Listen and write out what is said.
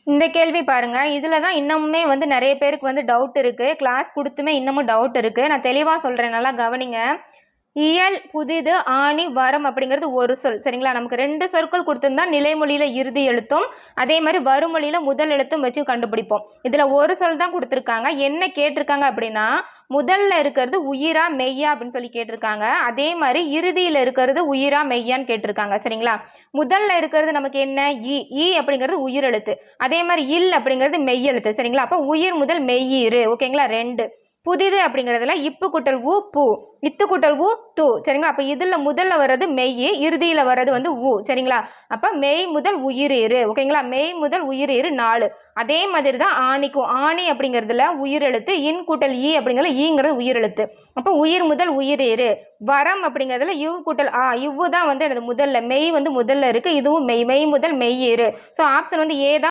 இந்த கேள்வி பாருங்க. இதுல தான் இன்னமுமே வந்து நெறைய பேருக்கு வந்து டவுட் இருக்கு. கிளாஸ் குடுத்துமே இன்னமும் டவுட் இருக்கு. நான் தெளிவா சொல்றேன். நல்லா கவனிங்க. இயல், புதிது, ஆணி, வரம் அப்படிங்கிறது ஒரு சொல். சரிங்களா? நமக்கு 2 சொற்கள் குடுத்திருந்தா நிலைமொழியில இறுதி எழுத்தும், அதே மாரி வறுமொழியில முதல் எழுத்தும் வச்சு கண்டுபிடிப்போம். இதுல ஒரு சொல் தான் குடுத்திருக்காங்க. என்ன கேட்டிருக்காங்க அப்படின்னா, முதல்ல இருக்கிறது உயிரா, மெய்யா அப்படின்னு சொல்லி கேட்டிருக்காங்க. அதே மாரி இறுதியில இருக்கிறது உயிரா, மெய்யான்னு கேட்டிருக்காங்க. சரிங்களா? முதல்ல இருக்கிறது நமக்கு என்ன? இ அப்படிங்கிறது உயிரெழுத்து. அதே மாரி இல் அப்படிங்கிறது மெய்யெழுத்து. சரிங்களா? அப்ப உயிர் முதல் மெய்யீறு. ஓகேங்களா? 2. புதிது அப்படிங்கிறதுல இப்பு கூட்டல் உ, பு. இத்து கூட்டல் உ, து. சரிங்களா? அப்ப இதுல முதல்ல வர்றது மெய், இறுதியில வர்றது வந்து உ. சரிங்களா? அப்ப மெய் முதல் உயிரீறு. ஓகேங்களா? மெய் முதல் உயிரீறு 4. அதே மாதிரி தான் ஆணிக்கும். ஆணி அப்படிங்கிறதுல உயிரெழுத்து, இன் கூட்டல் ஈ அப்படிங்கிறதுல ஈங்கிறது உயிரெழுத்து. அப்ப உயிர் முதல் உயிரீறு. வரம் அப்படிங்கிறதுல இவ் கூட்டல் ஆ. இவ்வு தான் வந்து எனது முதல்ல. மெய் வந்து முதல்ல இருக்கு. இதுவும் மெய். மெய் முதல் மெய்யீறு. ஸோ ஆப்ஷன் வந்து ஏ தான்